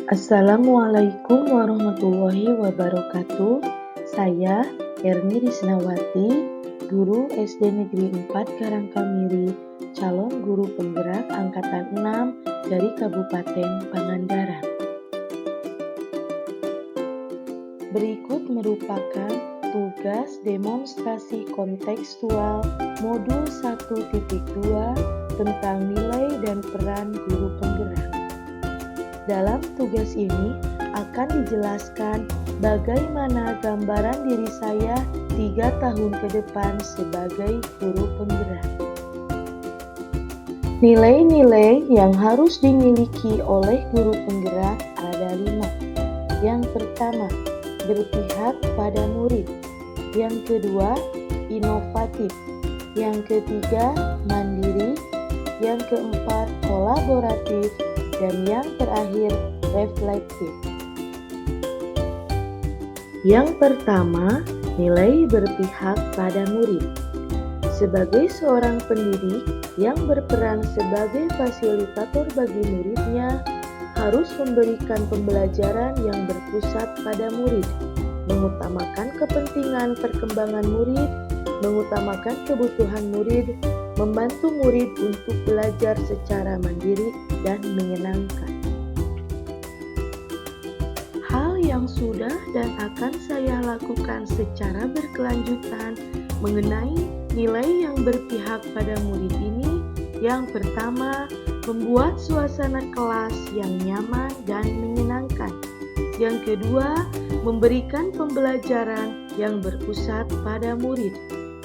Assalamualaikum warahmatullahi wabarakatuh. Saya Erni Risnawati, guru SD Negeri 4 Karangkamiri, calon guru penggerak angkatan 6 dari Kabupaten Pangandaran. Berikut merupakan tugas demonstrasi kontekstual modul 1.2 tentang nilai dan peran guru penggerak. Dalam tugas ini akan dijelaskan bagaimana gambaran diri saya 3 tahun ke depan sebagai guru penggerak. Nilai-nilai yang harus dimiliki oleh guru penggerak ada 5. Yang pertama, berpihak pada murid. Yang kedua, inovatif. Yang ketiga, mandiri. Yang keempat, kolaboratif. Dan yang terakhir, reflektif. Yang pertama, nilai berpihak pada murid. Sebagai seorang pendidik yang berperan sebagai fasilitator bagi muridnya, harus memberikan pembelajaran yang berpusat pada murid, mengutamakan kepentingan perkembangan murid, mengutamakan kebutuhan murid, membantu murid untuk belajar secara mandiri dan menyenangkan. Hal yang sudah dan akan saya lakukan secara berkelanjutan mengenai nilai yang berpihak pada murid ini, yang pertama, membuat suasana kelas yang nyaman dan menyenangkan. Yang kedua, memberikan pembelajaran yang berpusat pada murid.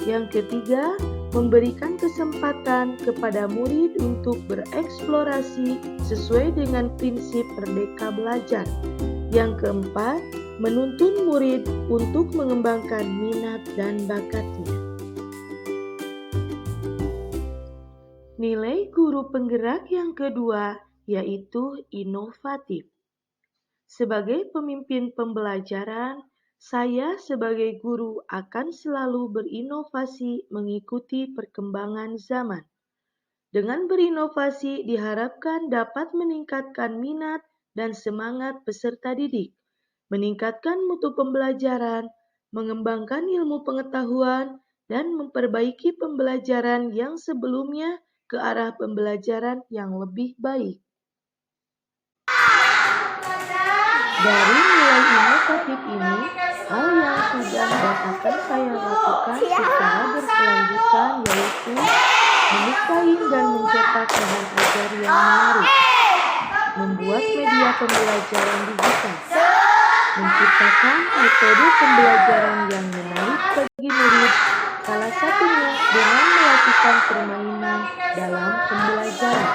Yang ketiga, memberikan kesempatan kepada murid untuk bereksplorasi sesuai dengan prinsip merdeka belajar. Yang keempat, menuntun murid untuk mengembangkan minat dan bakatnya. Nilai guru penggerak yang kedua yaitu inovatif. Sebagai pemimpin pembelajaran, saya sebagai guru akan selalu berinovasi mengikuti perkembangan zaman. Dengan berinovasi diharapkan dapat meningkatkan minat dan semangat peserta didik, meningkatkan mutu pembelajaran, mengembangkan ilmu pengetahuan, dan memperbaiki pembelajaran yang sebelumnya ke arah pembelajaran yang lebih baik. Dari nilai inovatif ini, hal yang sudah dan akan saya lakukan secara berkelanjutan yaitu mendesain dan mencetak bahan ajar yang menarik, membuat media pembelajaran digital, menciptakan metode pembelajaran yang menarik bagi murid, salah satunya dengan melakukan permainan dalam pembelajaran.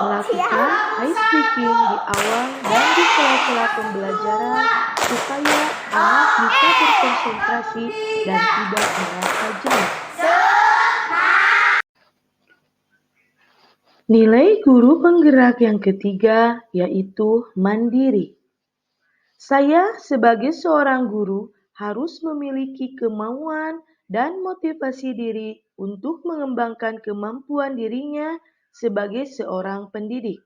Melakukan ice breaking di awal dan di sela-sela pembelajaran supaya anak bisa berkonsentrasi dan tidak merasa jenuh. Nilai guru penggerak yang ketiga yaitu mandiri. Saya sebagai seorang guru harus memiliki kemauan dan motivasi diri untuk mengembangkan kemampuan dirinya sebagai seorang pendidik.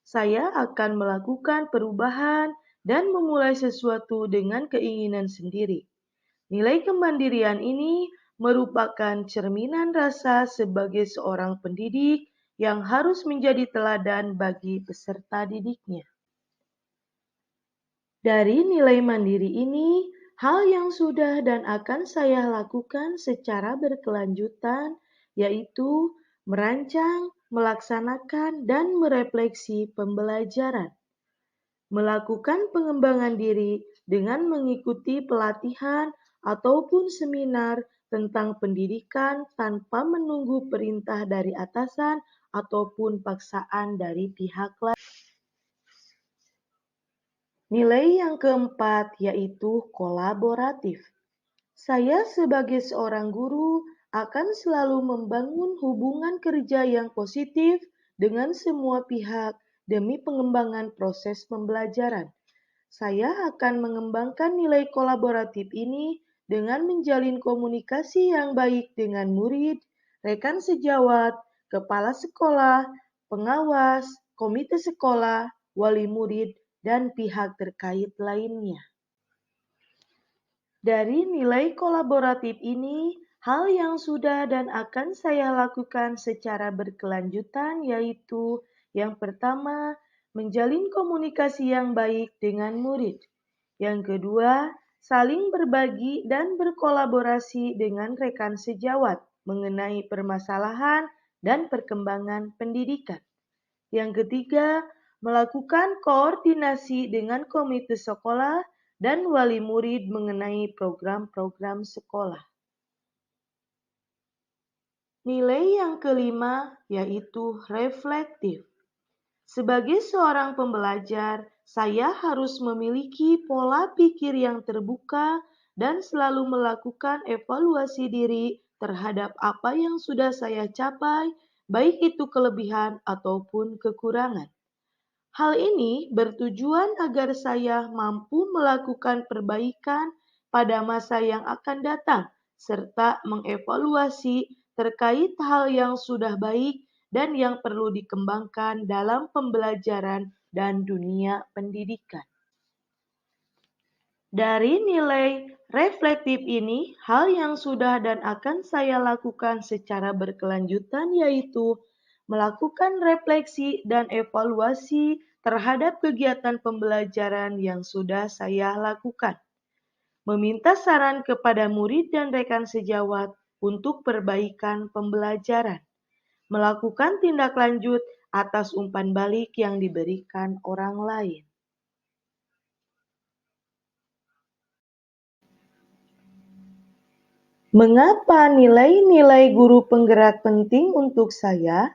Saya akan melakukan perubahan dan memulai sesuatu dengan keinginan sendiri. Nilai kemandirian ini merupakan cerminan rasa sebagai seorang pendidik yang harus menjadi teladan bagi peserta didiknya. Dari nilai mandiri ini, hal yang sudah dan akan saya lakukan secara berkelanjutan yaitu merancang, melaksanakan, dan merefleksi pembelajaran. Melakukan pengembangan diri dengan mengikuti pelatihan ataupun seminar tentang pendidikan tanpa menunggu perintah dari atasan ataupun paksaan dari pihak lain. Nilai yang keempat yaitu kolaboratif. Saya sebagai seorang guru akan selalu membangun hubungan kerja yang positif dengan semua pihak demi pengembangan proses pembelajaran. Saya akan mengembangkan nilai kolaboratif ini dengan menjalin komunikasi yang baik dengan murid, rekan sejawat, kepala sekolah, pengawas, komite sekolah, wali murid, dan pihak terkait lainnya. Dari nilai kolaboratif ini, hal yang sudah dan akan saya lakukan secara berkelanjutan yaitu yang pertama, menjalin komunikasi yang baik dengan murid. Yang kedua, saling berbagi dan berkolaborasi dengan rekan sejawat mengenai permasalahan dan perkembangan pendidikan. Yang ketiga, melakukan koordinasi dengan komite sekolah dan wali murid mengenai program-program sekolah. Nilai yang kelima yaitu reflektif. Sebagai seorang pembelajar, saya harus memiliki pola pikir yang terbuka dan selalu melakukan evaluasi diri terhadap apa yang sudah saya capai, baik itu kelebihan ataupun kekurangan. Hal ini bertujuan agar saya mampu melakukan perbaikan pada masa yang akan datang, serta mengevaluasi terkait hal yang sudah baik dan yang perlu dikembangkan dalam pembelajaran dan dunia pendidikan. Dari nilai reflektif ini, hal yang sudah dan akan saya lakukan secara berkelanjutan yaitu melakukan refleksi dan evaluasi terhadap kegiatan pembelajaran yang sudah saya lakukan, meminta saran kepada murid dan rekan sejawat untuk perbaikan pembelajaran, melakukan tindak lanjut atas umpan balik yang diberikan orang lain. Mengapa nilai-nilai guru penggerak penting untuk saya?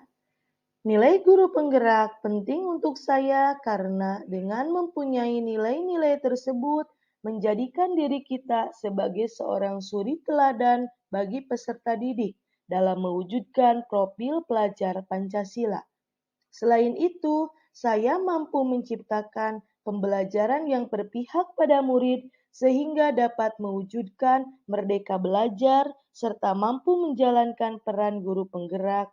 Nilai guru penggerak penting untuk saya karena dengan mempunyai nilai-nilai tersebut menjadikan diri kita sebagai seorang suri teladan bagi peserta didik dalam mewujudkan profil pelajar Pancasila. Selain itu, saya mampu menciptakan pembelajaran yang berpihak pada murid sehingga dapat mewujudkan merdeka belajar serta mampu menjalankan peran guru penggerak.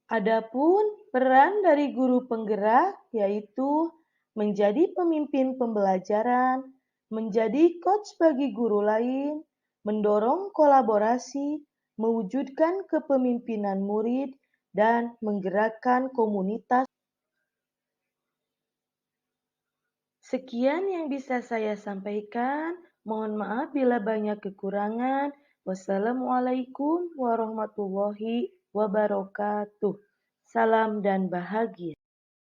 Adapun peran dari guru penggerak yaitu menjadi pemimpin pembelajaran, menjadi coach bagi guru lain, mendorong kolaborasi, mewujudkan kepemimpinan murid, dan menggerakkan komunitas. Sekian yang bisa saya sampaikan. Mohon maaf bila banyak kekurangan. Wassalamualaikum warahmatullahi wabarakatuh. Salam dan bahagia.